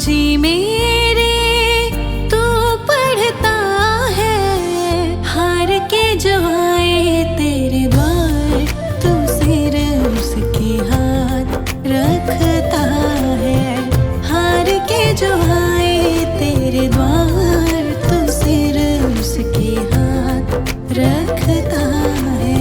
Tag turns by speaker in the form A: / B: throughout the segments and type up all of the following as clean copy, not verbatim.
A: गुरुजी मेरे तू पढ़ता है, हार के जो आए तेरे द्वार तू सिर उसके हाथ रखता है। हार के जो आए तेरे द्वार तू सिर उसके हाथ रखता है।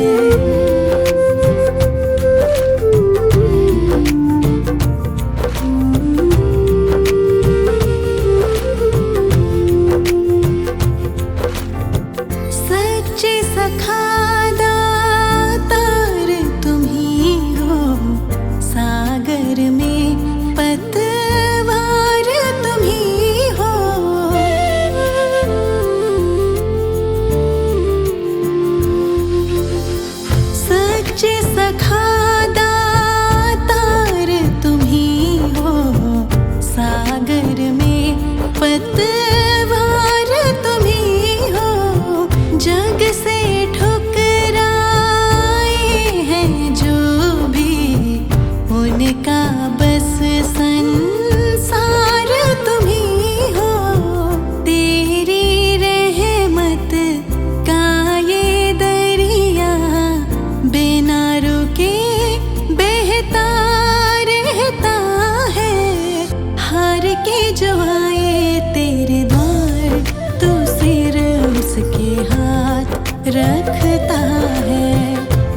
A: रखता है।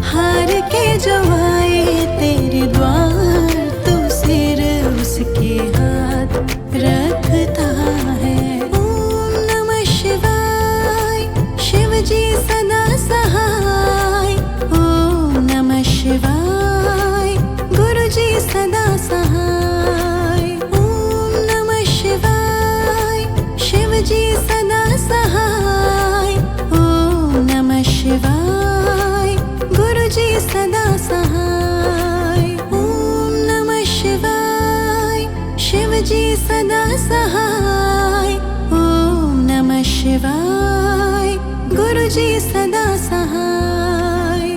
A: हार के जो आए तेरे द्वार तू सिर उसके हाथ रखता है। ओम नमः शिवाय शिव जी सदा सहाय। ओम नमः शिवाय गुरु जी सदा सहाय। ओम नमः शिवाय शिव जी सदा सहाय। शिवाय गुरु जी सदा सहाय। ओम नमः शिवाय शिव जी सदा सहाय। ओम नमः शिवाय गुरु जी सदा सहाय।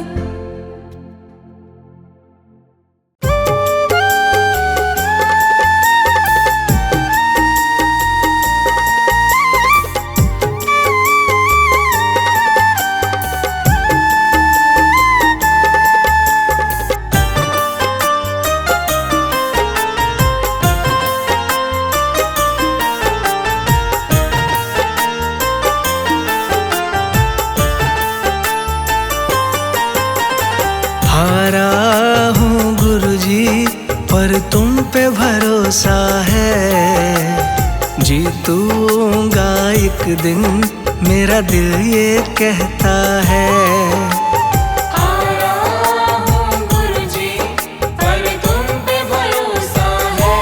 B: हारा हूँ गुरुजी पर तुम पे भरोसा है। जीतूंगा एक दिन मेरा दिल ये कहता है।
C: हारा हूँ गुरुजी पर तुम पे भरोसा है।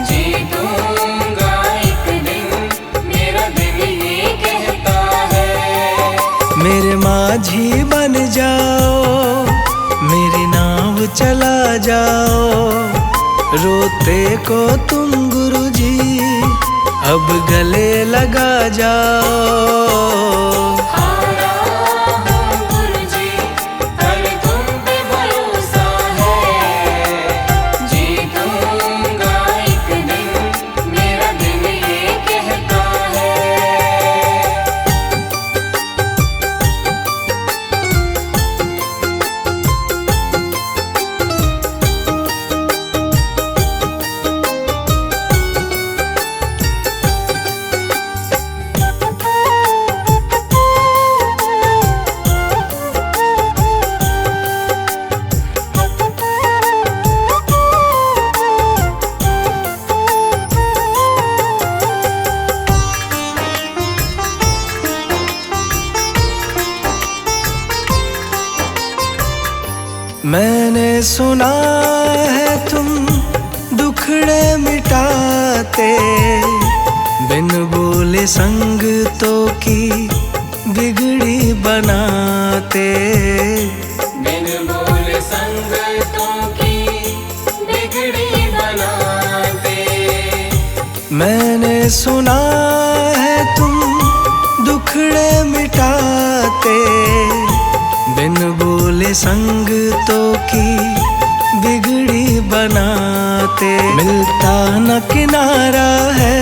C: जीतूंगा एक दिन मेरा दिल ये कहता है।
B: मेरे माझी बन जाओ, मेरी नाव चला जाओ। रोते को तुम गुरुजी अब गले लगा जाओ।
C: हारा हूँ गुरुजी पर तुम पे भरोसा है। जीतूंगा एक दिन मेरा दिल ये कहता है।
B: मैंने सुना है तुम दुखड़े मिटाते, बिन बोले संगतों की बिगड़ी बनाते।
C: बिन बोले संगतों की बिगड़ी बनाते।
B: मैंने सुना है तुम दुखड़े मिटाते, बिन बोले संगतों की बिगड़ी बनाते। बहाते, मिलता न किनारा है,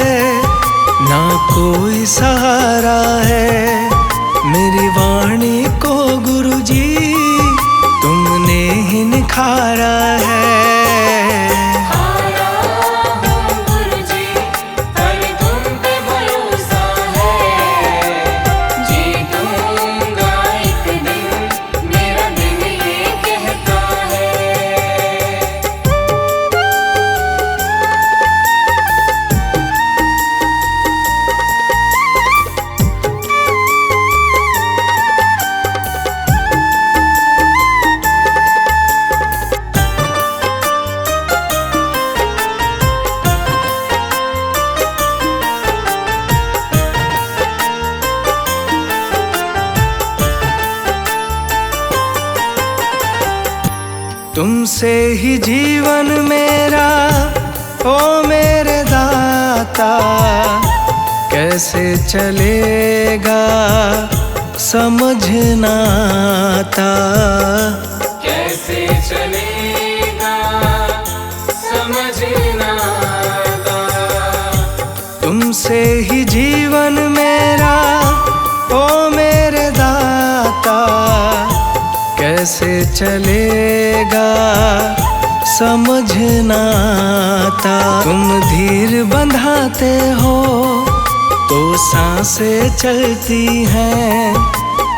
B: ना कोई सहारा है। मेरी वाणी को गुरुजी तुमने ही निखारा है। तुमसे ही जीवन मेरा, ओ मेरे दाता, कैसे चलेगा समझ ना आता।
C: कैसे चलेगा समझ ना आता।
B: तुमसे ही जीवन मेरा, ओ मेरे दाता, कैसे चलेगा समझ ना आता। तुम धीर बंधाते हो तो सांसें चलती हैं,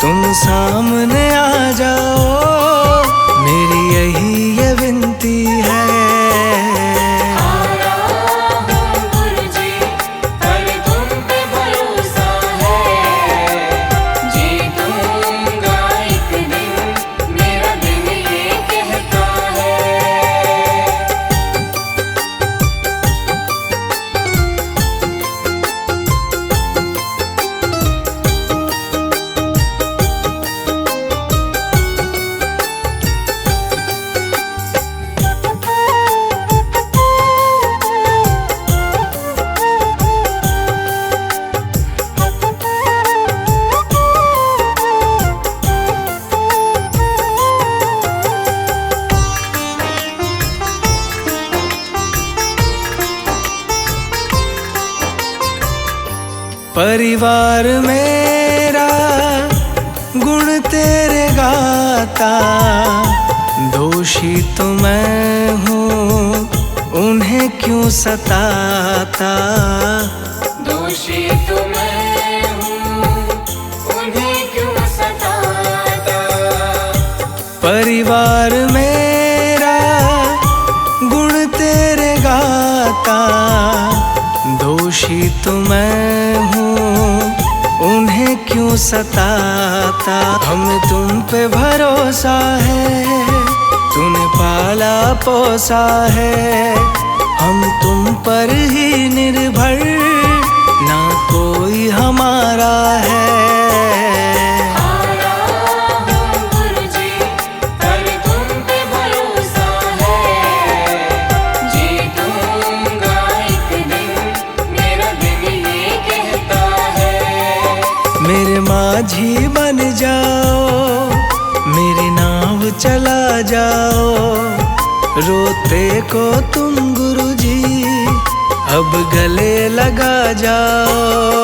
B: तुम सामने आ जाओ मेरी यही ये विनती है। परिवार मेरा गुण तेरे गाता, दोषी तो मैं हूँ उन्हें क्यों सताता।
C: दोषी तो मैं हूँ उन्हें क्यों सताता।
B: परिवार मेरा गुण तेरे गाता, दोषी तो मैं हूँ उन्हें क्यों सताता। हमें तुम पे भरोसा है, तूने पाला पोसा है, हम तुम पर ही निर्भर, ना कोई हमारा है। मेरे माझी बन जाओ, मेरी नाव चला जाओ, रोते को तुम गुरुजी अब गले लगा जाओ।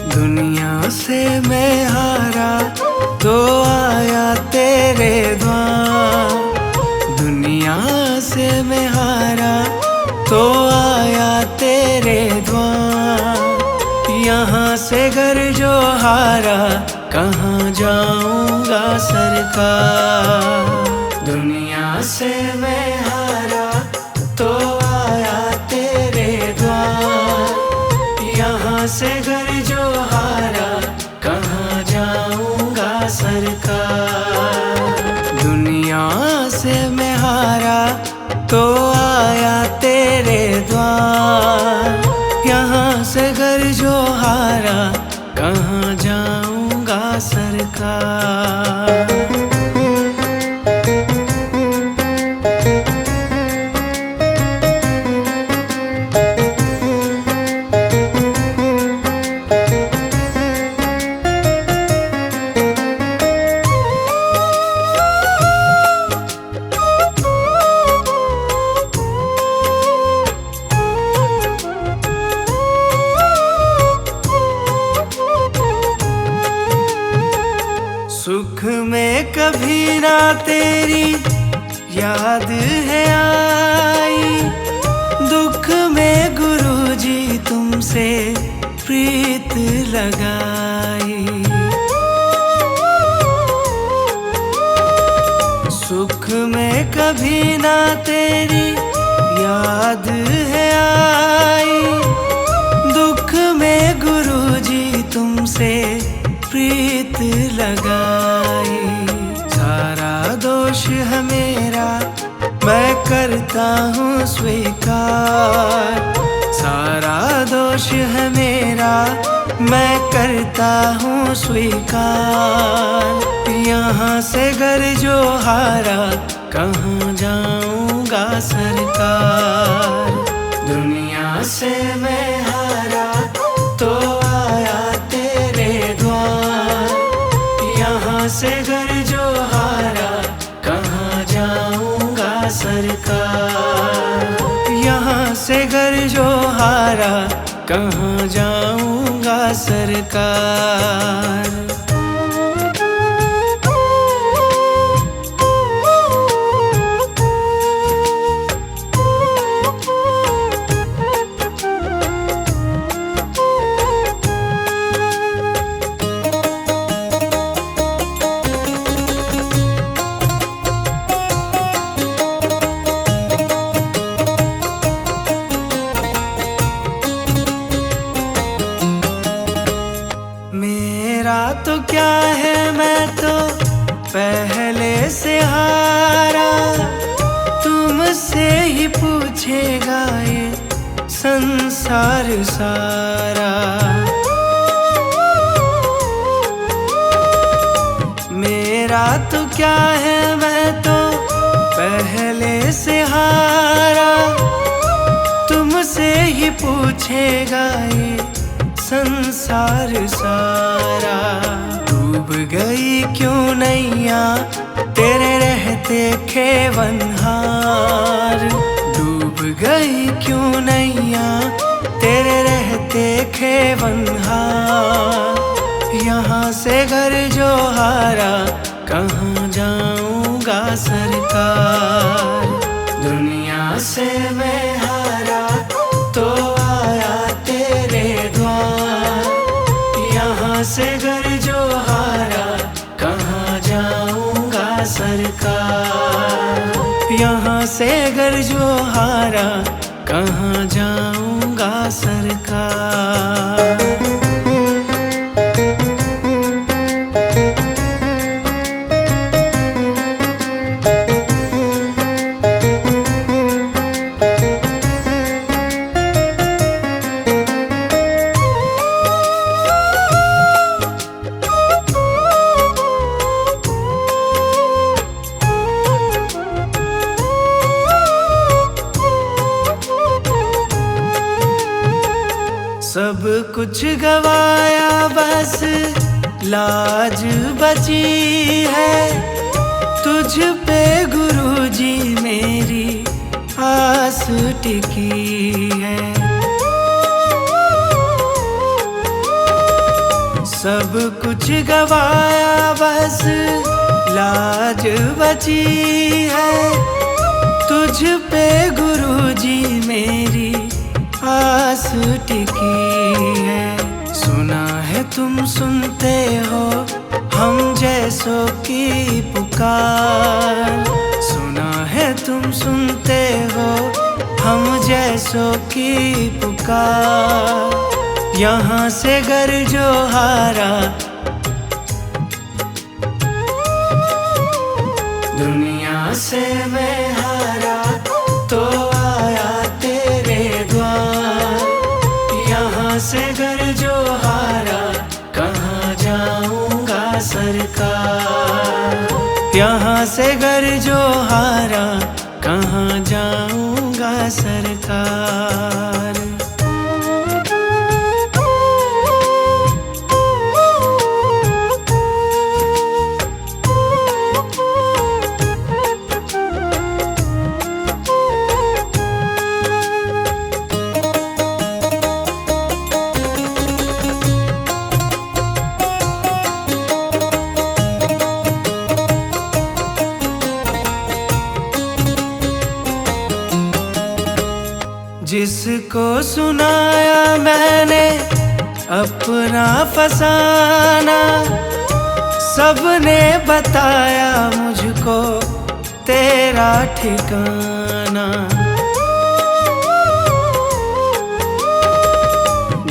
B: दुनिया से मैं हारा तो आया तेरे द्वार, दुनिया से मैं हारा तो आया तेरे द्वार। यहाँ से घर जो हारा कहाँ जाऊंगा सरकार। दुनिया से मैं हारा सरकार। दुनिया से मैं हारा तो आया तेरे द्वार, यहाँ से घर जो हारा कहाँ जाऊंगा सरकार। सुख में कभी ना तेरी याद है आई, दुख में गुरुजी तुमसे प्रीत लगाई। सुख में कभी ना तेरी याद है आई, दुख में गुरुजी तुमसे प्रीत लगाई। सारा दोष है मेरा मैं करता हूँ स्वीकार, सारा दोष है मेरा मैं करता हूँ स्वीकार। यहाँ से घर जो हारा कहाँ जाऊंगा सरकार। दुनिया से मैं हारा तो आया तेरे द्वार, यहाँ से घर जो हारा कहाँ जाऊंगा सरकार। यहाँ से घर जो हारा कहाँ जाऊंगा सरकार। मेरा तो क्या है मैं तो पहले से हारा, तुमसे ही पूछेगा ये संसार सारा। मेरा तो क्या है मैं तो पहले से हारा, तुमसे ही पूछेगा ये संसार सारा। डूब गई क्यों नैया तेरे रहते खेवनहार, डूब गई क्यों नैया तेरे रहते खेवनहार। यहाँ से घर जो हारा कहाँ जाऊंगा सरकार। दुनिया से मैं हारा तो आया तेरे द्वार, यहाँ से घर जो हारा कहाँ जाऊंगा सरकार। यहाँ से घर जो हारा कहाँ जाऊंगा सरकार। सब कुछ गवाया बस लाज बची है, तुझ पे गुरुजी मेरी आस टिकी है। सब कुछ गवाया बस लाज बची है, तुझ पे गुरुजी मेरी आस टिकी है। सुना है तुम सुनते हो हम जैसों की पुकार, सुना है तुम सुनते हो हम जैसों की पुकार। यहाँ से घर जो हारा दुनिया से मैं हारा तो आया तेरे द्वार। यहाँ से घर जो हारा कहाँ जाऊंगा सरकार। यहाँ से घर जो हारा कहाँ जाऊंगा सरकार। जिसको सुनाया मैंने अपना फसाना, सबने बताया मुझको तेरा ठिकाना।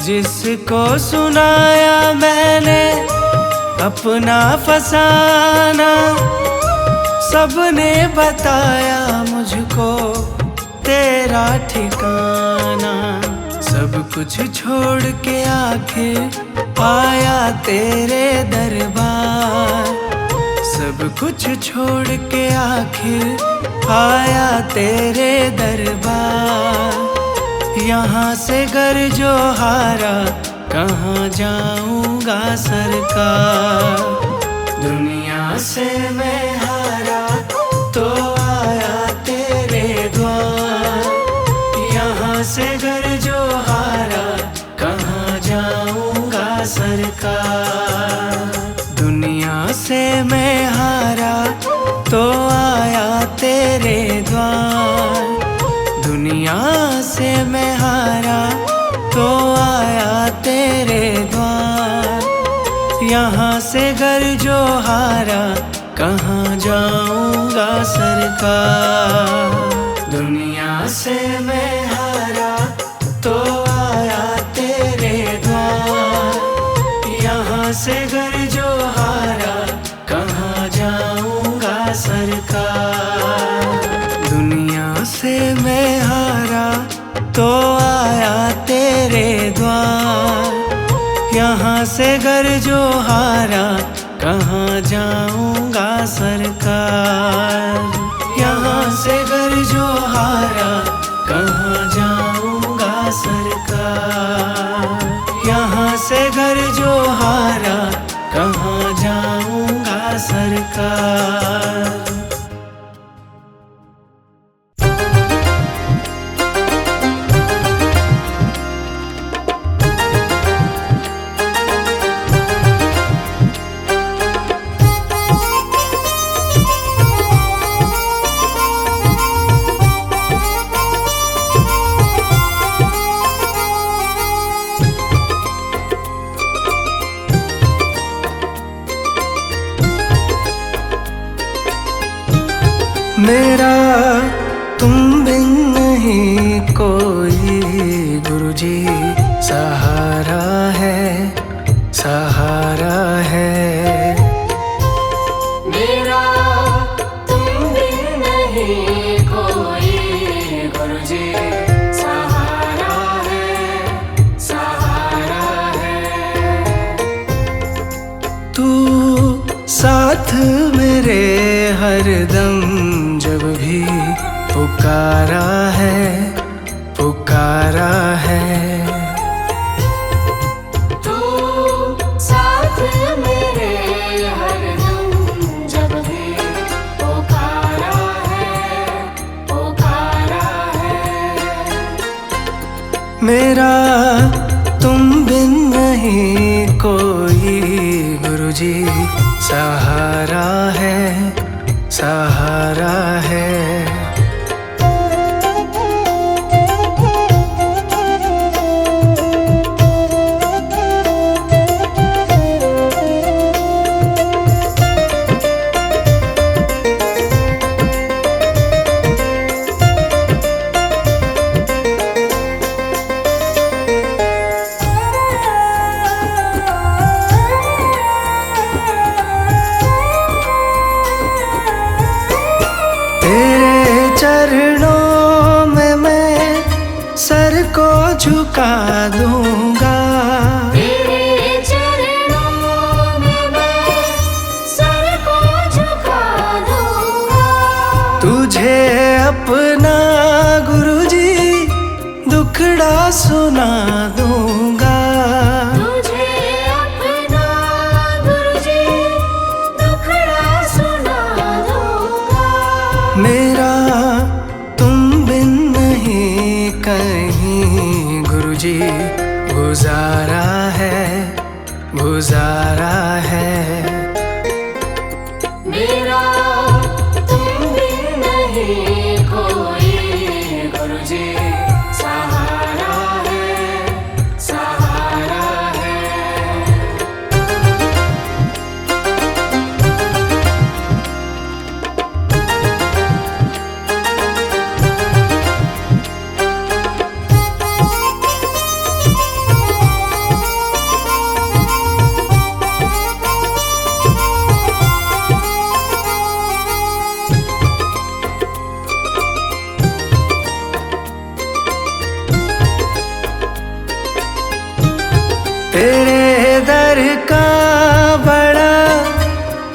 B: जिसको सुनाया मैंने अपना फसाना, सबने बताया मुझको तेरा ठिकाना। सब कुछ छोड़ के आखिर आया तेरे दरबार। सब कुछ छोड़ के आखिर आया तेरे दरबार। यहाँ से घर जो हारा कहाँ जाऊंगा सरकार। दुनिया से मैं हारा तो आया तेरे द्वार। यहाँ से घर जो हारा कहाँ जाऊंगा सरकार। दुनिया से मैं हारा तो आया तेरे द्वार। दुनिया से मैं हारा तो आया तेरे द्वार। यहाँ से घर जो हारा कहाँ जाऊंगा सरकार। दुनिया से मैं हारा तो आया तेरे द्वार। यहाँ से घर जो हारा कहाँ जाऊंगा सरकार। दुनिया से मैं हारा तो आया तेरे द्वार। यहाँ से घर जो हारा कहाँ जाऊंगा सरकार। यहाँ से घर जो हारा कहाँ जाऊंगा सरकार। यहाँ से घर जो हारा कहाँ जाऊंगा सरकार। मेरा तुम बिन नहीं कोई गुरुजी सहारा है, सहारा है।
C: मेरा तुम बिन नहीं कोई गुरुजी सहारा है, सहारा है।
B: तू साथ मेरे हरदम जब भी पुकारा है, पुकारा है।
C: तू साथ मेरे हरदम जब भी पुकारा है, पुकारा है।
B: मेरा तुम बिन नहीं कोई गुरुजी सहारा है, सहारा है। चरणों में मैं सर को झुका दूंगा।
C: तेरे चरणों में मैं सर को झुका दूंगा।
B: तुझे अपना गुरुजी दुखड़ा सुना दूंगा।
C: तुझे अपना गुरुजी दुखड़ा सुना दूंगा।
B: मेरा तुम बिन नहीं कहीं गुरुजी गुजारा है, गुजारा है।
C: मेरा तुम बिन नहीं कोई गुरुजी सहारा है, सहारा है।
B: तेरे दर का बड़ा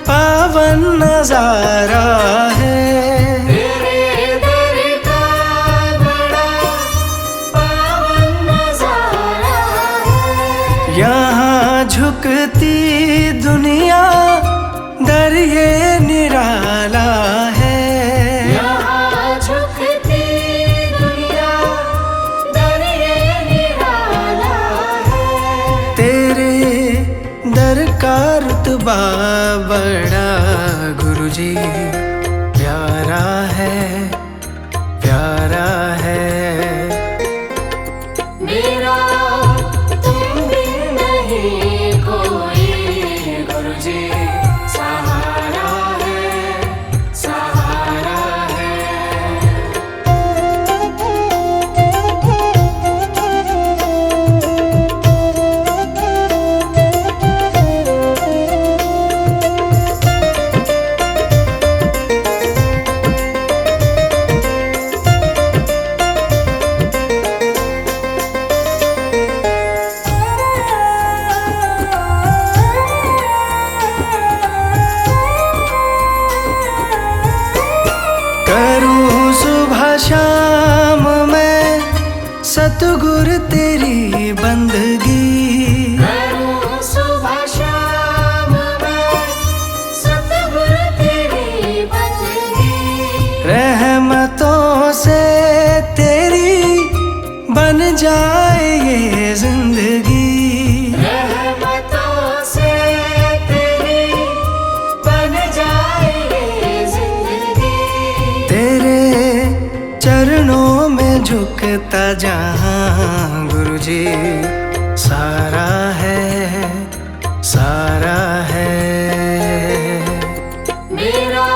B: पावन नजारा है।
C: तेरे दर का बड़ा पावन नजारा है।
B: यहाँ झुकती दुनिया दर ये निराला है।
C: यहाँ झुकती दुनिया दर ये निराला है।
B: तेरे दर का रुतबा बड़ा गुरुजी प्यारा है, प्यारा है।
C: मेरा तुम बिन नहीं कोई गुरुजी सहारा है, सहारा है।
B: करूं सुबह शाम मैं सतगुर तेरी बंदगी।
C: करूं सुबह शाम मैं सतगुर तेरी बंदगी।
B: रहमतों से तेरी बन जाए ये जिंदगी।
C: रहमतों से तेरी बन जाए ये जिंदगी।
B: तेरे चरणों में झुकता जहां गुरुजी सारा है, सारा है।
C: मेरा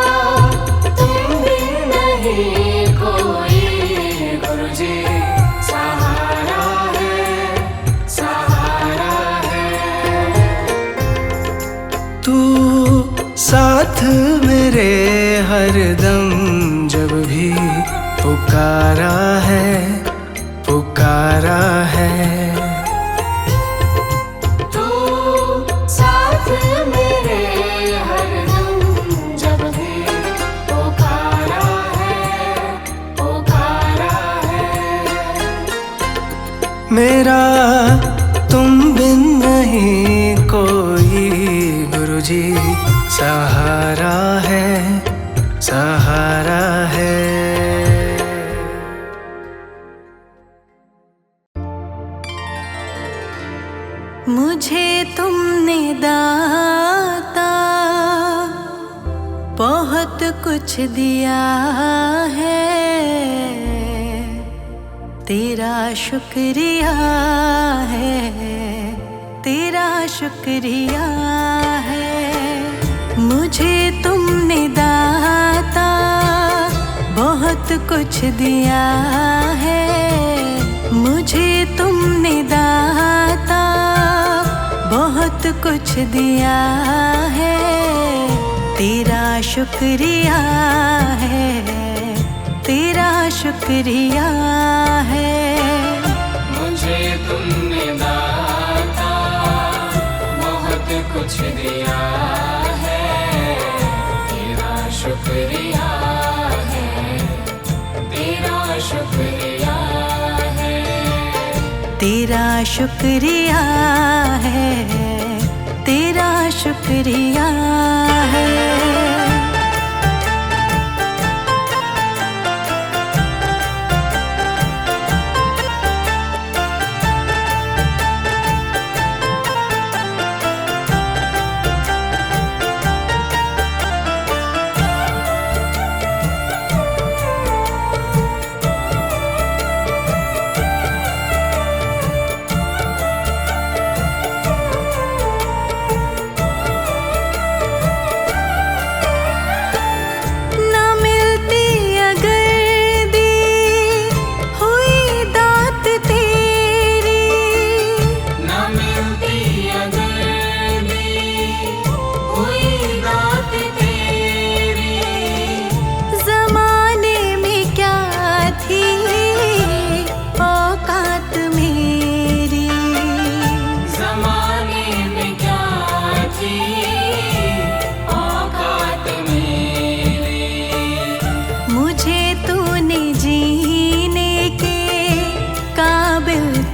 C: तुम बिन नहीं कोई गुरुजी सहारा है, सहारा है।
B: तू साथ मेरे हरदम जब भी पुकारा है, पुकारा है।
C: तू साथ मेरे हरदम जब भी पुकारा है, पुकारा है।
B: मेरा तुम बिन नहीं कोई गुरुजी सहारा है, सहारा है।
A: मुझे तुमने दाता बहुत कुछ दिया है। तेरा शुक्रिया है, तेरा शुक्रिया है। मुझे तुमने दाता बहुत कुछ दिया है। मुझे तुमने दाता बहुत कुछ दिया है। तेरा शुक्रिया है, तेरा शुक्रिया है।
C: मुझे तुमने दाता बहुत कुछ दिया है, तेरा शुक्रिया है, तेरा शुक्रिया है,
A: तेरा शुक्रिया है, तेरा शुक्रिया है।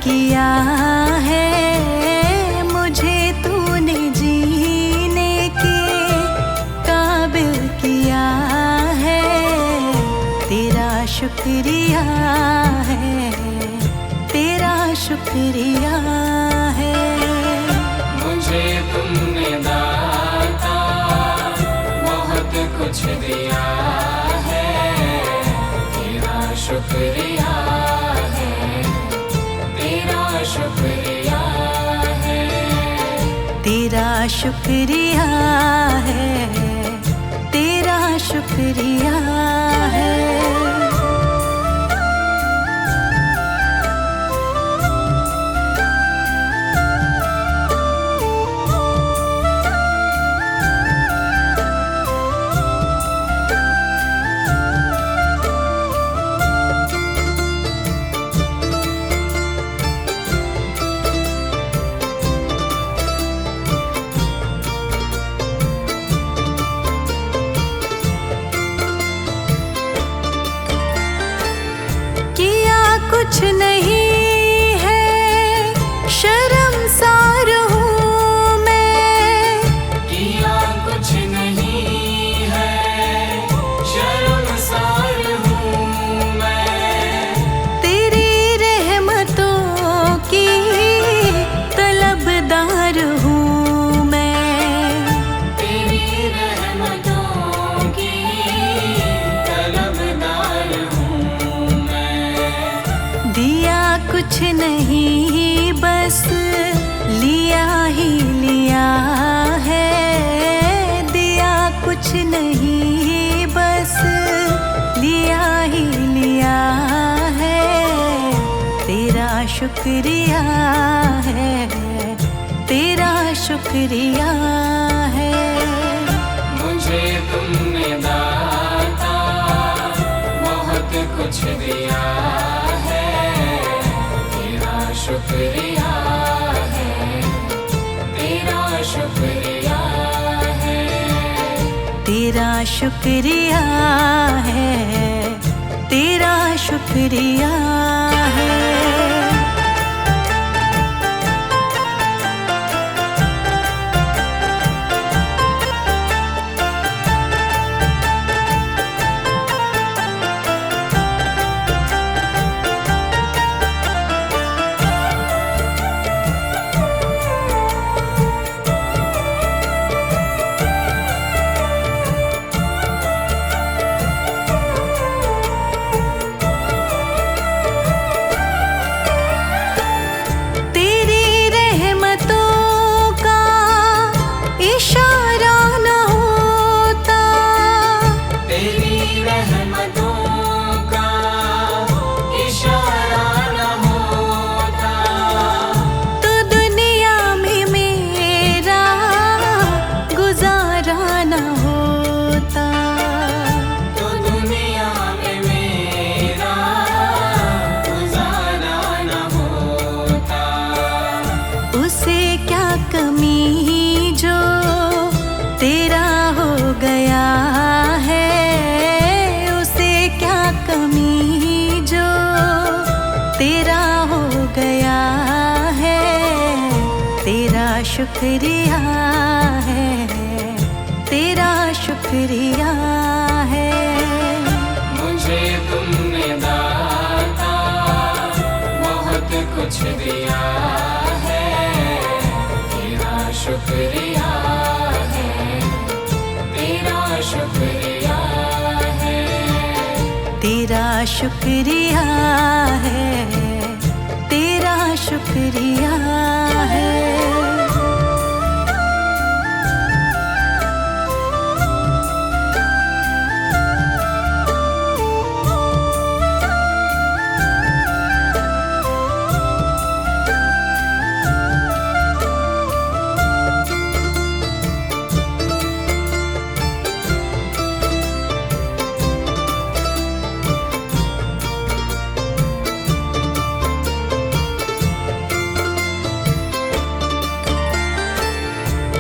A: किया है मुझे तूने जीने के काबिल किया है, तेरा शुक्रिया है, तेरा शुक्रिया है।
C: मुझे तुमने दाता बहुत कुछ दिया है, तेरा शुक्रिया शुक्रिया है,
A: तेरा शुक्रिया है, तेरा शुक्रिया है। कुछ नहीं है शर्मसार हूँ मैं,
C: किया कुछ नहीं है शर्मसार हूँ मैं,
A: तेरी रहमतों की तलबदार हूँ मैं,
C: तेरी रहमतों की तलबदार हूँ मैं।
A: दिया कुछ नहीं बस लिया ही लिया है, दिया कुछ नहीं बस लिया ही लिया है, तेरा शुक्रिया है, तेरा शुक्रिया है।
C: मुझे तुमने दाता बहुत कुछ दिया है, शुक्रिया है, तेरा शुक्रिया है,
A: तेरा शुक्रिया है, तेरा शुक्रिया है। शुक्रिया है, तेरा शुक्रिया है।
C: मुझे तुमने दाता बहुत कुछ दिया है, तेरा शुक्रिया है, तेरा शुक्रिया है।
A: तेरा शुक्रिया है, तेरा शुक्रिया है।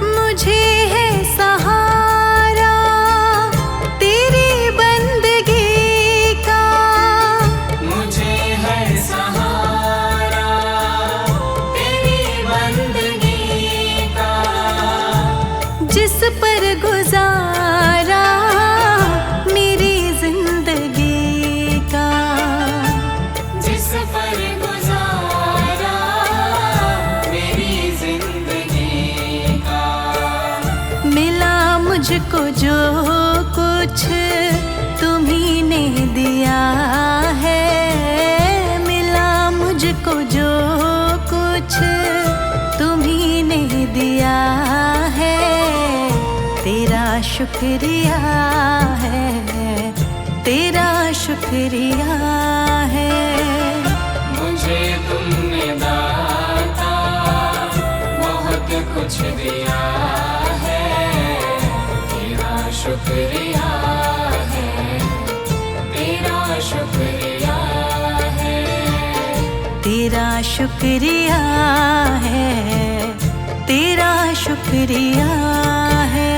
A: मुझे है सहारा तेरी बंदगी का,
C: मुझे है सहारा तेरी बंदगी का।
A: जिस पर गुजारा मेरी जिंदगी का,
C: जिस पर गुजारा मेरी जिंदगी का।
A: मिला मुझको जो कुछ तुम्ही ने दिया है, मिला मुझको जो कुछ तुम्ही ने दिया है। तेरा शुक्रिया है, तेरा शुक्रिया है।
C: मुझे तुमने दाता बहुत कुछ दिया है, तेरा शुक्रिया है, तेरा शुक्रिया है।
A: तेरा शुक्रिया है, तेरा शुक्रिया है।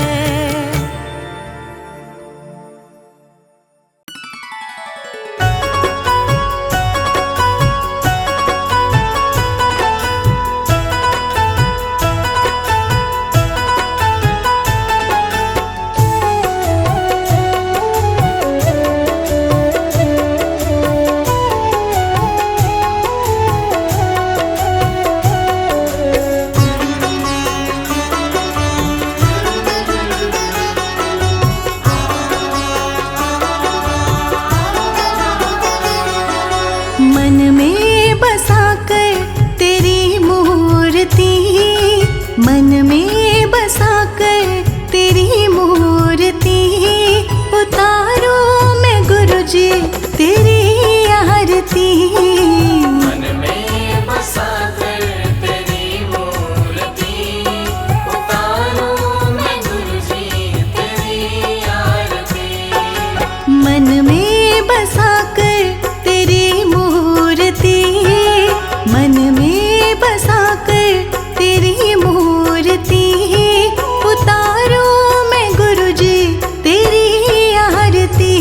A: मन में बसा कर तेरी मूर्ति, मन में बसा कर तेरी मूर्ति, उतारो मैं गुरुजी तेरी आरती।
C: मन में बसा कर तेरी मूर्ति, उतारो मैं गुरुजी तेरी आरती।
A: मन में बसा कर तेरी मूर्ति, मन में बसा कर तेरी मूर्ति, उतारो मैं गुरुजी तेरी आरती।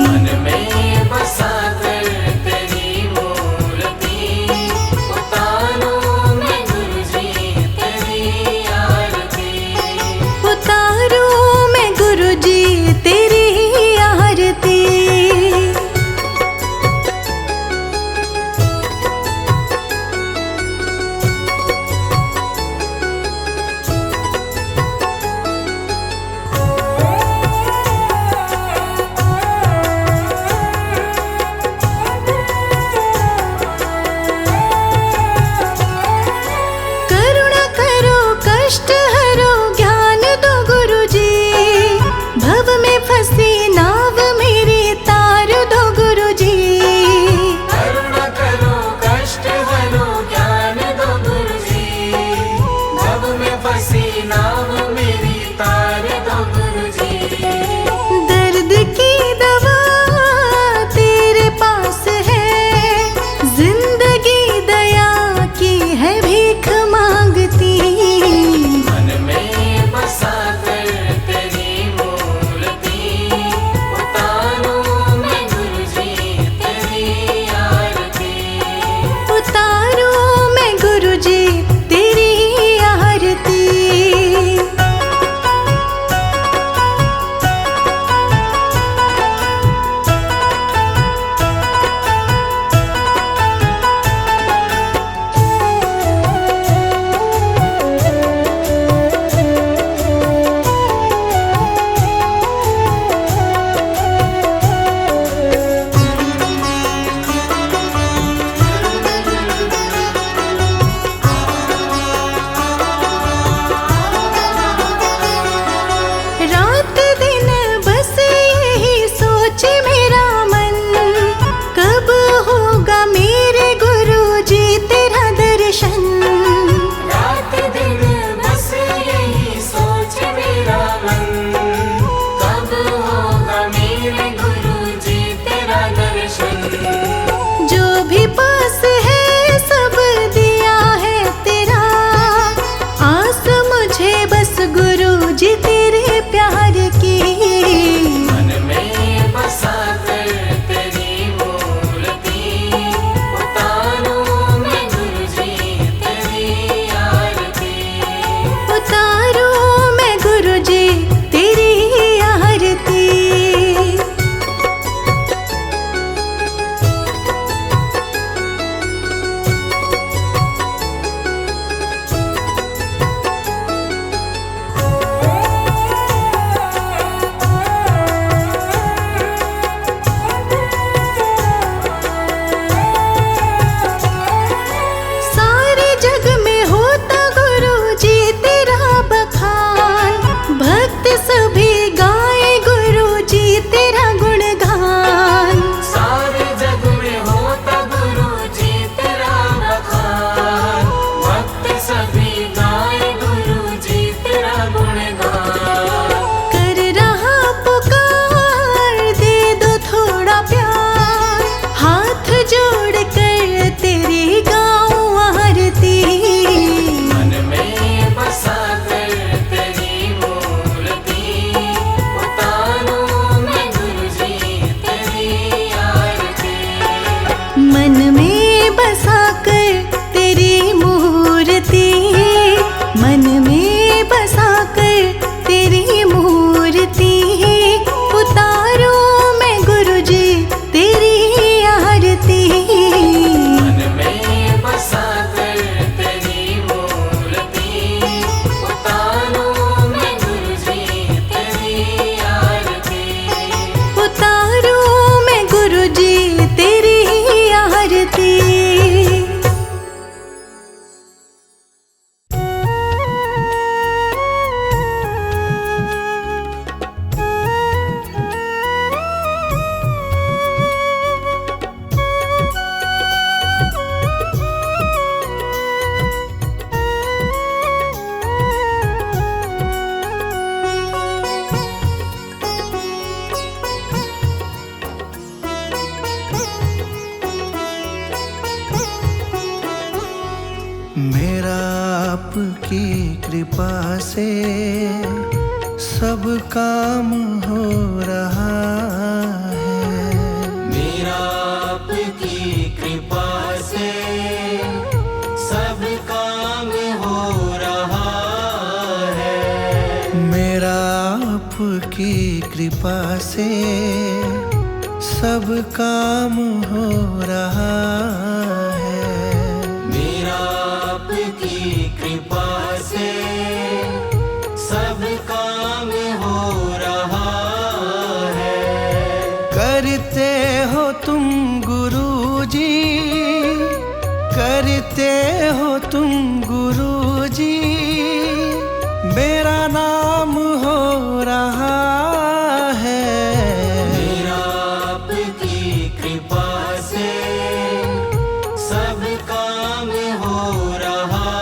C: मन में बसा कर तेरी मूर्ति, उतारो मैं गुरुजी तेरी आरती।
A: उतारो मैं गुरुजी तेरी आरती। करुणा करो कष्ट हरो ज्ञान दो गुरुजी, भव में फंसी नाव मेरी तार दो गुरुजी।
C: करुणा करो कष्ट हरो ज्ञान दो गुरुजी, भव में फंसी नाव मेरी तार दो गुरुजी।
A: दर्द की दवा तेरे पास है, जिंदगी दया की है भीख मांगती।
C: मन में बसा कर तेरी मूर्ति,
B: आपकी कृपा से सब काम हो रहा है।
C: मेरा आपकी कृपा से सब काम हो रहा है।
B: मेरा आपकी कृपा से सब काम हो रहा है।
C: मेरा आपकी कृपा से सब काम हो रहा है।
B: करते हो तुम गुरुजी, करते हो तुम गुरुजी, मेरा नाम हो रहा है।
C: मेरा आपकी कृपा से सब काम हो रहा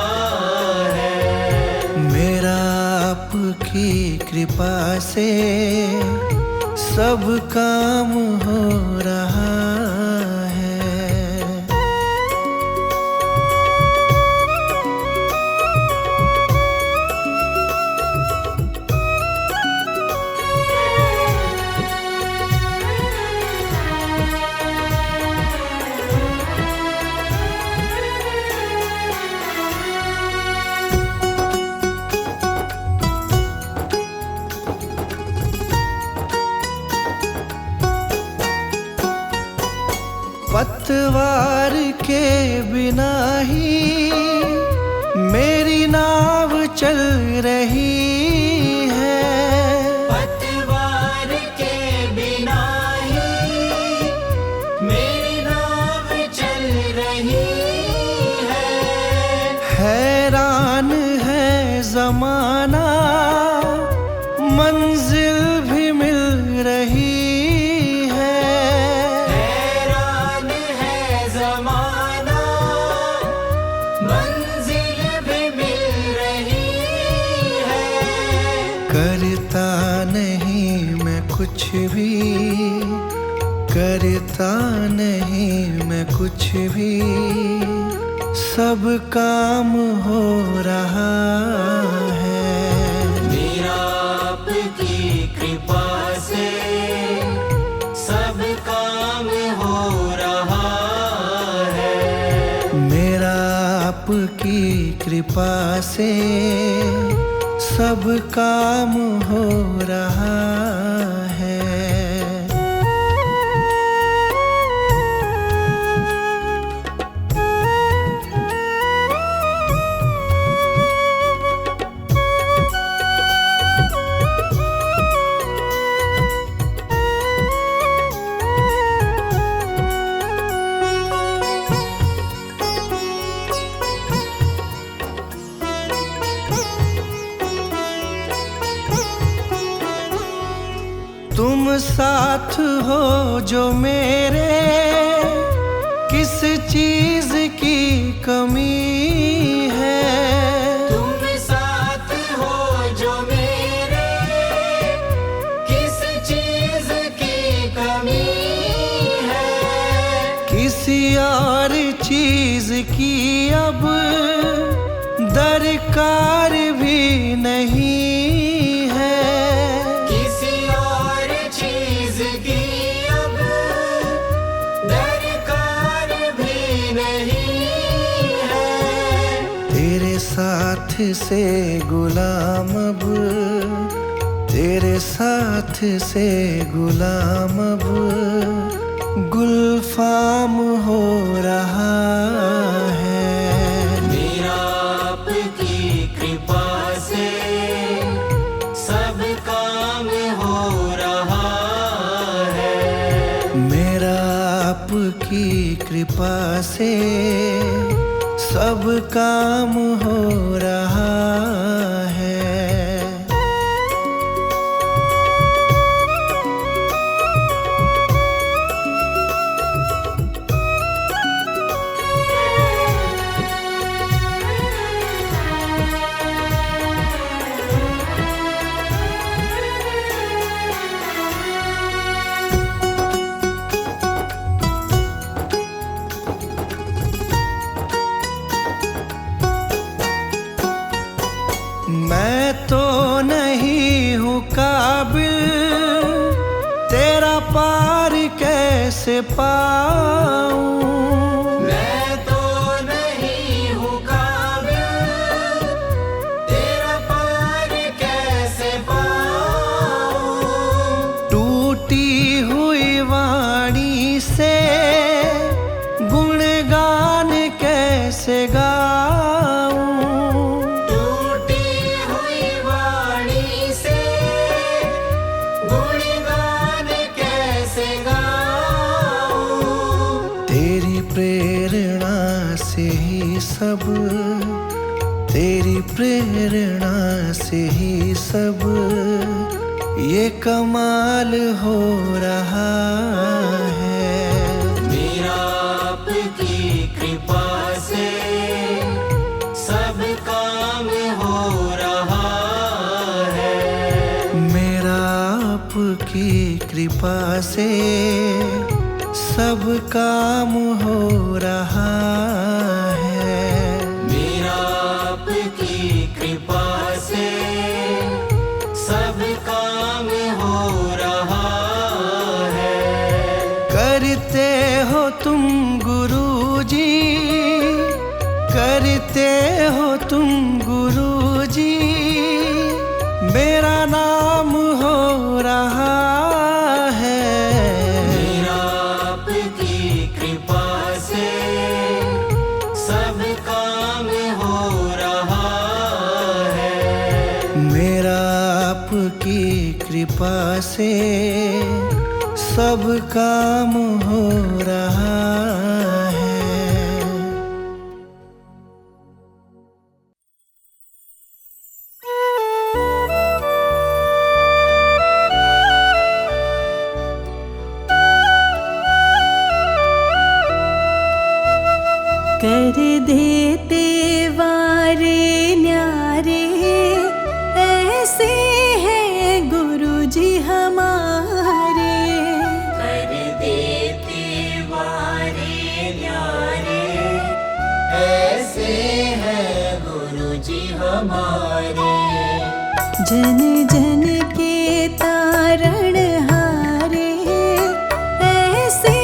C: है।
B: मेरा आपकी कृपा से सब काम हो रहा है। पतवार के बिना ही मेरी नाव चल रही है।
C: पतवार के बिना ही मेरी नाव चल रही है।
B: हैरान है जमाना, मंजिल भी मिल रही है।
C: हैरान है ज़माना, मंजिल भी मिल रही है।
B: करता नहीं मैं कुछ भी, करता नहीं मैं कुछ भी, सब काम हो रहा है।
C: मेरा आपकी कृपा से सब काम हो रहा है।
B: मेरा आपकी कृपा से सब काम हो रहा है। तुम साथ हो जो मेरे, किस चीज की कमी है।
C: तुम साथ हो जो मेरे, किस चीज की कमी है।
B: किसी और चीज की अब दरकार भी नहीं है।
C: किसी और चीज की अब दरकार भी नहीं है।
B: तेरे साथ से गुलाम अब, तेरे साथ से गुलाम अब गुलफाम हो रहा है।
C: मेरा आपकी कृपा से सब काम हो रहा है।
B: मेरा आपकी कृपा से सब काम हो रहा है। काबिल, तेरा पार कैसे पाऊं।
C: मैं तो नहीं हूँ काबिल, तेरा पार कैसे पाऊं।
B: टूटी हुई वाणी से गुणगान कैसे गाऊं।
C: टूटी हुई वाणी से गुणगान कैसे गाऊं।
B: तेरी प्रेरणा से ही सब, तेरी प्रेरणा से ही सब ये कमाल हो रहा है।
C: मेरा आपकी कृपा से सब काम हो रहा है।
B: मेरा आपकी कृपा से सब काम हो रहा है।
C: मेरा आपकी कृपा से सब काम हो रहा है।
B: करते हो तुम गुरुजी, करते हो तुम गुरुजी, मेरा नाम हो रहा है।
C: मेरा आपकी कृपा से सब काम हो रहा है।
B: मेरा आपकी कृपा से सब काम हो रहा है।
A: कर देते वारे न्यारे, ऐसे हैं गुरुजी हमारे।
C: कर देते वारे न्यारे, ऐसे हैं गुरुजी हमारे।
A: जन जन के तारणहारे, ऐसे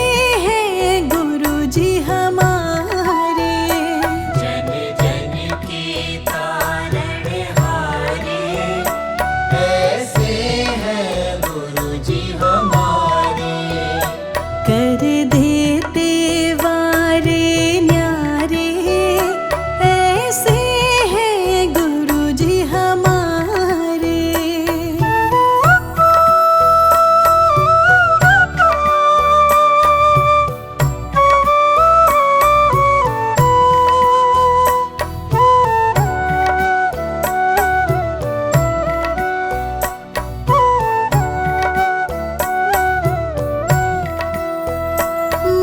A: हैं गुरुजी हमारे।
C: जन जन के तारणहारे, ऐसे हैं गुरुजी हमारे।
A: कर देते वारे न्यारे, ऐसे हैं गुरुजी हमारे।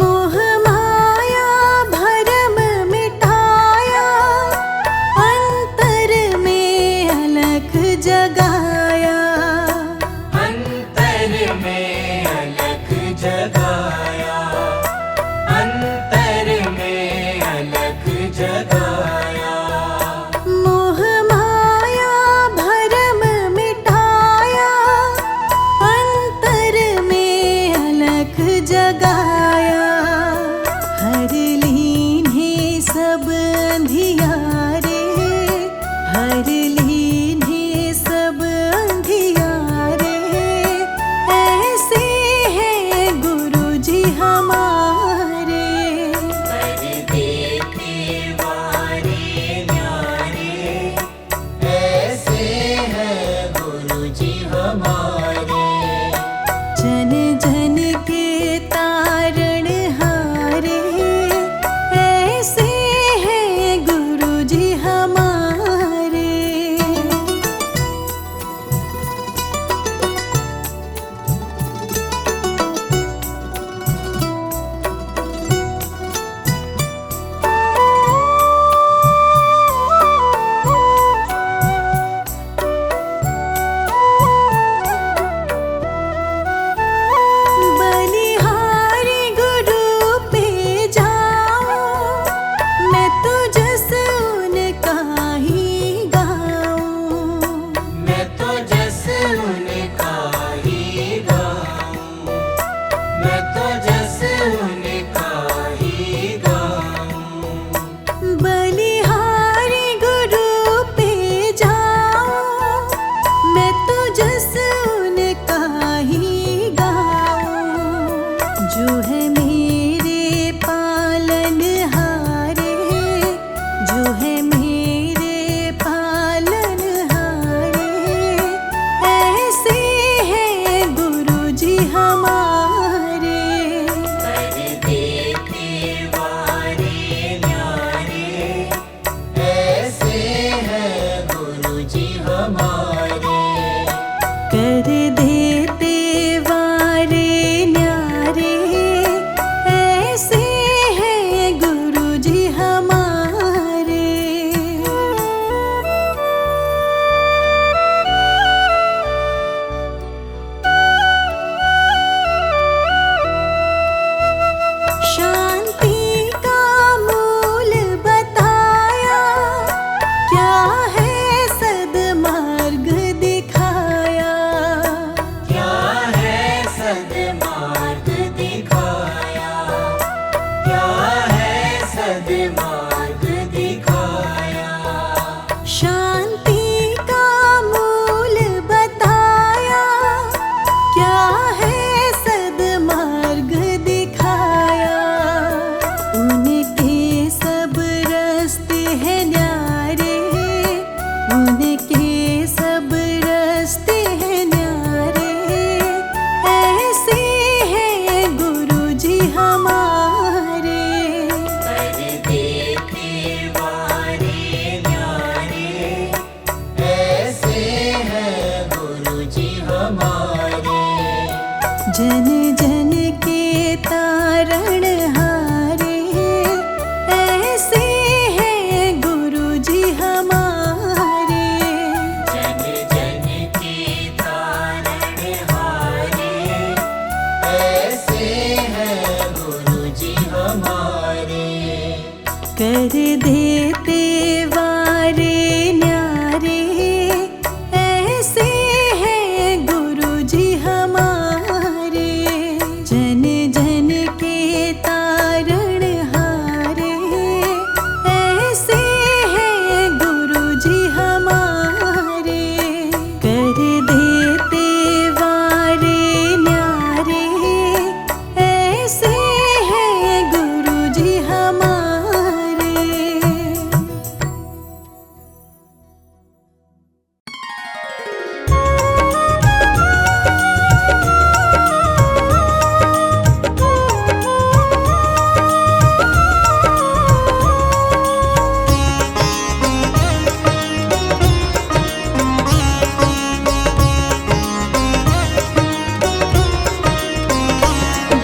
A: मोह माया भरम मिटाया, अंतर में अलख जगाया।
C: अंतर में अलख जगाया, अंतर में अलख जगाया।
A: मोह माया भरम मिटाया, अंतर में अलख जगाया। हर लीन्हे सब अंधियारे, हर लीन्हे सब अंधियारे, ऐसे हैं गुरुजी हमारे।
C: कर देते वारे न्यारे, ऐसे हैं गुरुजी हमारे।
A: जन जन के तार जन जन के तारण हारे, ऐसे हैं गुरु जी हमारे।
C: जन जन की तारण हारे, ऐसे हैं गुरु जी हमारे।
A: कर देते वारे न्यारे, ऐसे हैं गुरु जी हमारे। जन जन के तारण हारे, ऐसे हैं गुरु जी हमारे। कर देते वारे न्यारे, ऐसे हैं गुरु जी हमारे।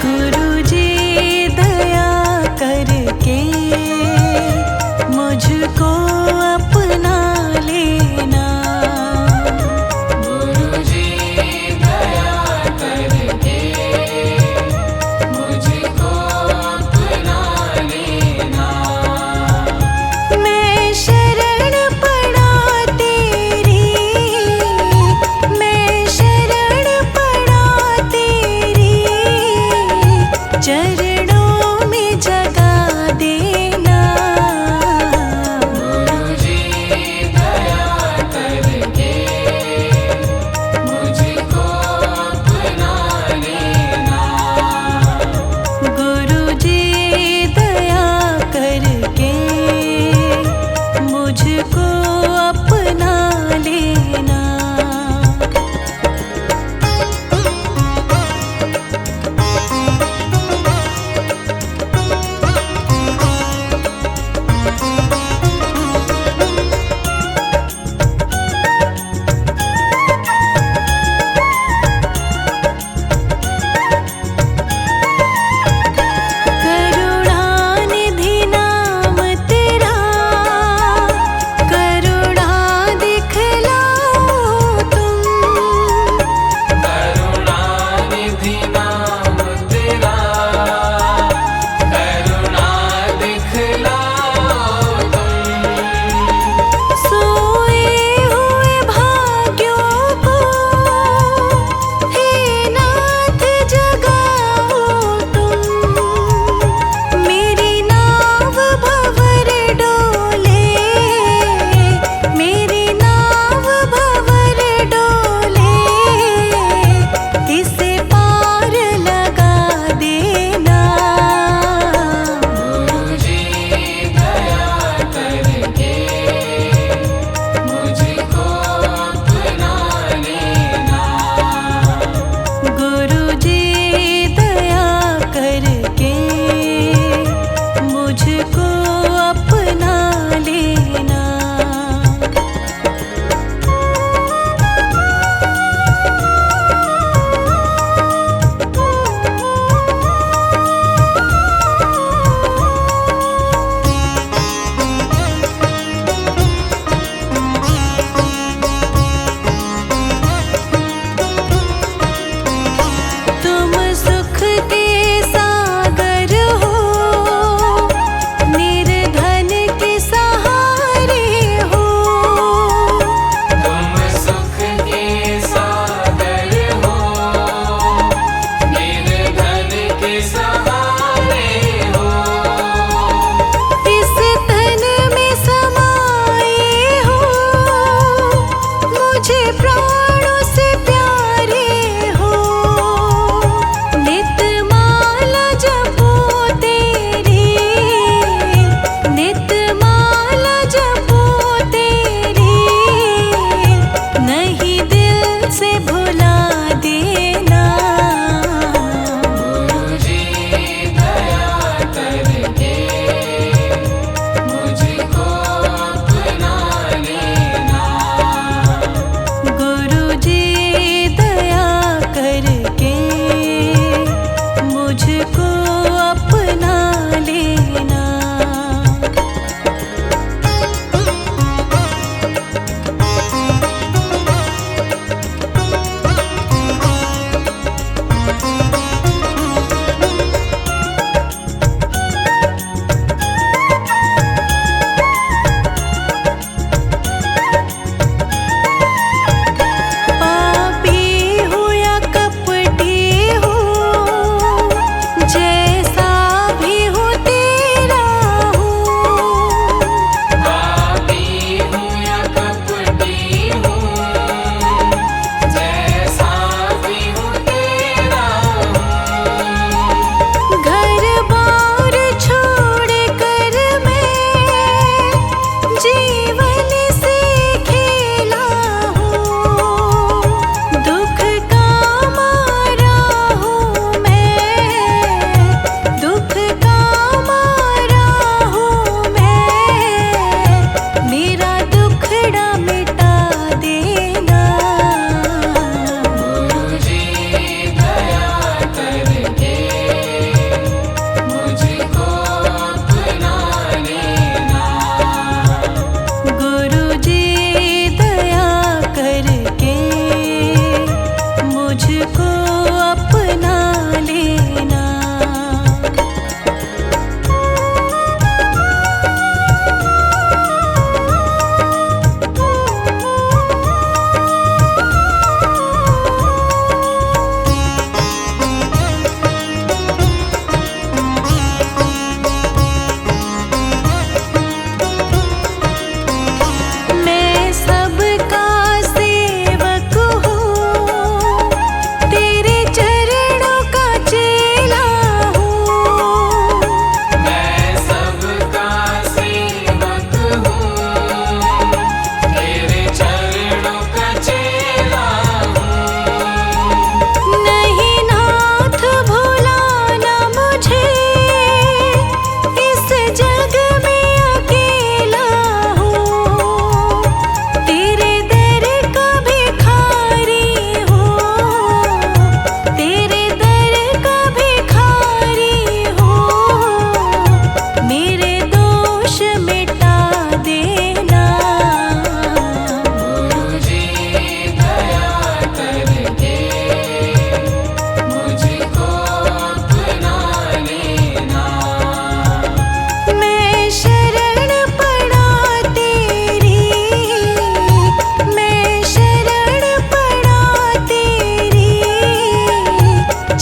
A: गुरु जी दया करके मुझको अपना लेना।
C: गुरु जी दया करके मुझको अपना लेना।
A: मैं शरण पड़ा तेरी, मैं शरण पड़ा तेरी, चरणों में जगा देना।
C: गुरु जी दया करके मुझको अपना लेना।
A: गुरु जी दया करके मुझको अपना लेना।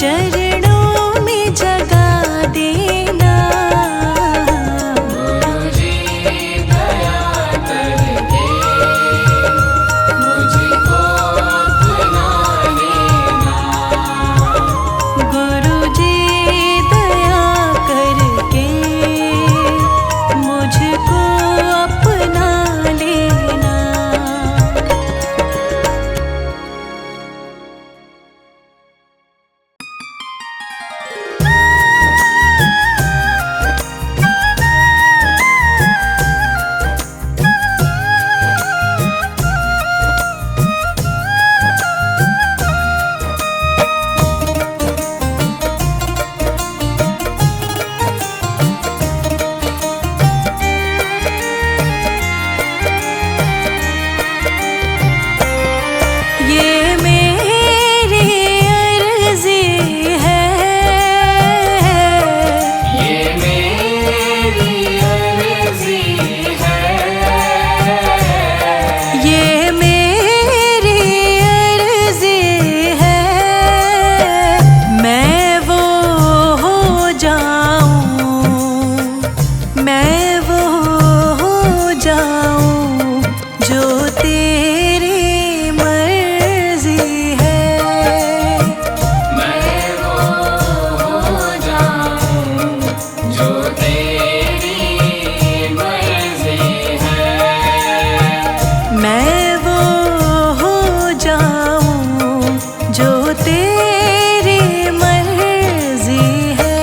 A: चरणों में जगा देना।
C: गुरुजी दया करके मुझको अपना लेना।
A: गुरुजी दया करके मुझको अपना लेना। ये मेरी अर्जी है,
C: ये मेरी अर्जी है,
A: ये मेरी अर्जी है। मैं वो हो जाऊं, मैं वो हो जाऊं जो तेरी मर्जी है।
C: मैं वो हो जाऊं जो तेरी मर्जी है।
A: मैं वो हो जाऊं जो तेरी मर्जी है।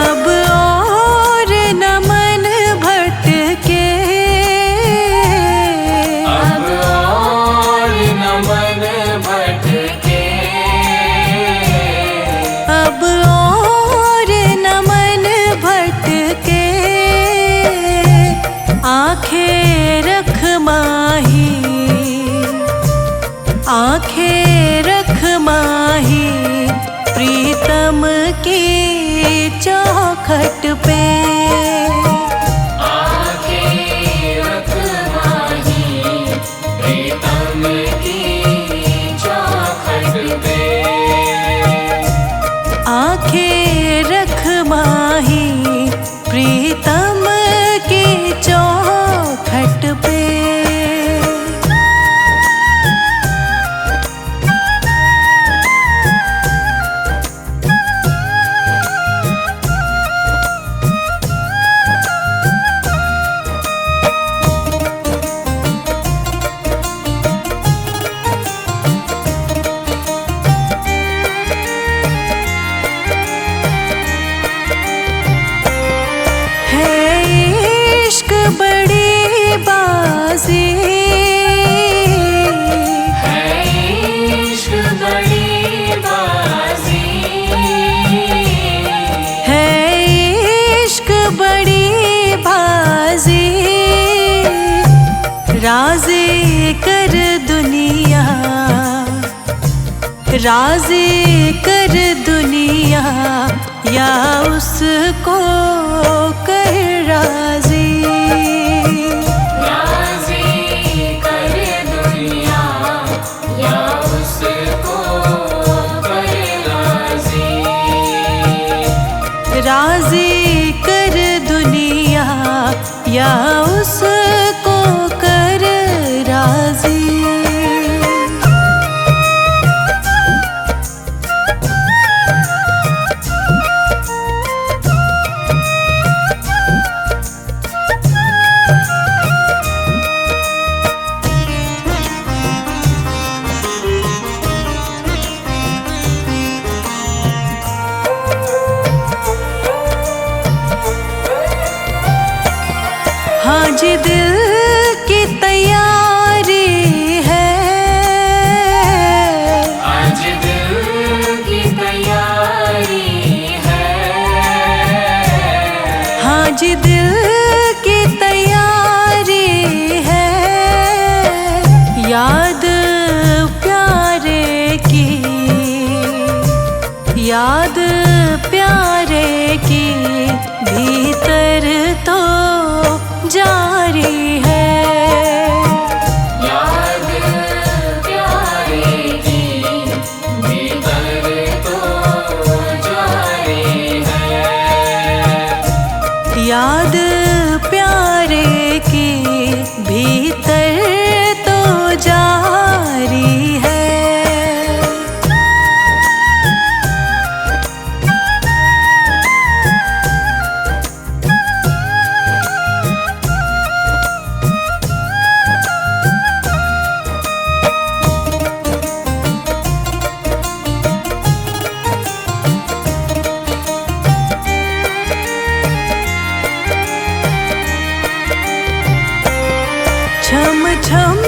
A: अब और न मन भटके,
C: अब और न मन भटके,
A: अब और न मन भटके। आंखें रख माही, आंखें रख माही प्रीतम की चौखट पे।
C: आंखें रख माही प्रीतम की चौखट पे।
A: आंखें रख माही प्रीतम की चौखट पे। बड़ी बाजी
C: है इश्क बड़ी बाजी,
A: है इश्क बड़ी बाजी। राज़ी कर दुनिया, राज़ी कर दुनिया या उसको कर राज़ी।
C: राज़ी कर दुनिया या उसको कर राज़ी।
A: राज़ी कर दुनिया या उसको कर राज़ी। आज दिल की तैयारी है,
C: आज दिल की तैयारी है।
A: हाँ आज दिल की तैयारी है, याद प्यारे की, याद प्यारे की भीतर तो जारी है।
C: याद प्यारे की भीतर तो जारी है।
A: याद प्यारे की भीतर तो जारी है। छम छम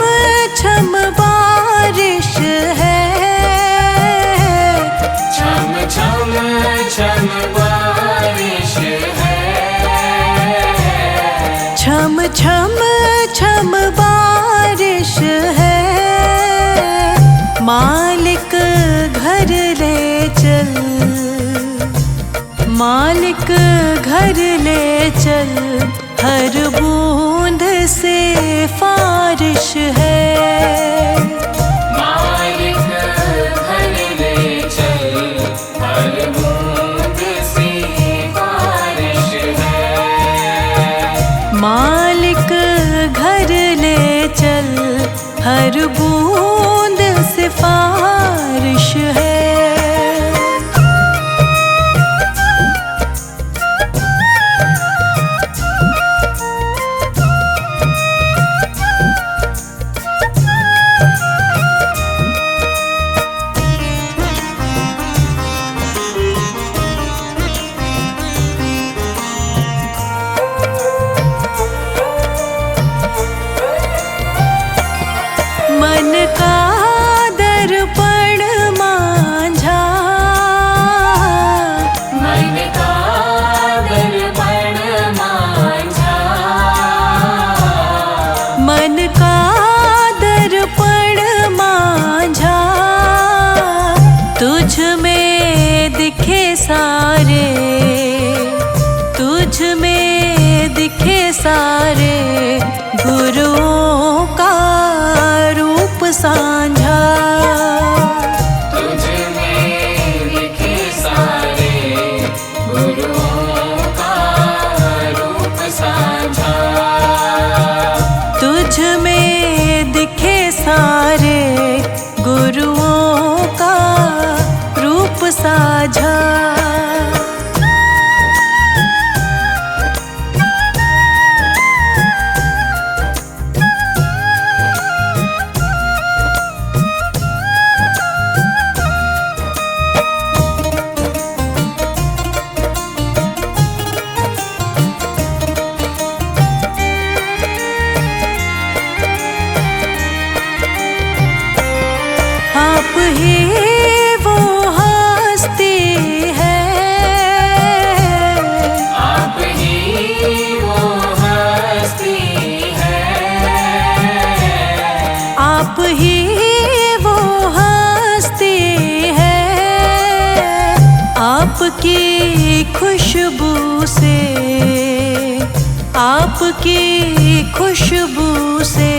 A: छम बारिश है,
C: छम छम छम बारिश है।
A: छम छम छम बारिश है। मालिक घर ले चल, मालिक घर ले चल, हर बूंद से फारिश है।
C: मालिक घर ले चल, हर बूंद से बारिश है।
A: मालिक घर ले चल, हर बूंद से फारिश है। मन का दर्पण मांझा,
C: मन का दर्पण मांझा।
A: मन का दर्पण मांझा, तुझ में दिखे सारे, तुझ में दिखे सारे गुरुओं का रूप सांझा।
C: तुझ में दिखे सारे गुरुओं का रूप साझा।
A: तुझ में दिखे सारे गुरुओं का रूप साझा। आप ही वो हस्ती है,
C: आप ही वो हस्ती है।
A: आप ही वो हस्ती है। आपकी खुशबू से, आपकी खुशबू से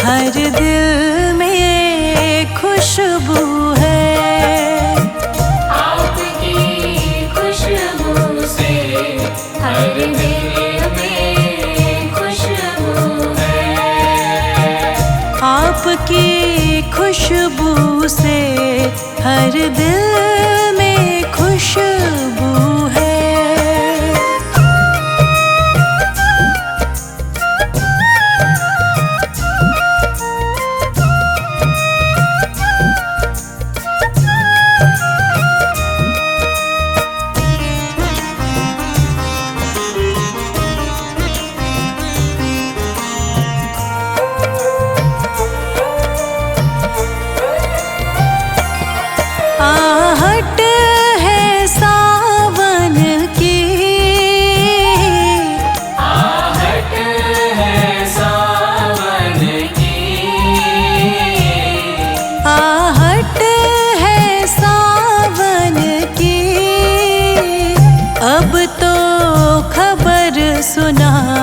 A: हर दिल में खुशबू है।
C: आपकी खुशबू से हर दिल में खुशबू है।
A: आपकी खुशबू से हर दिल में खुशबू है। आहा सुना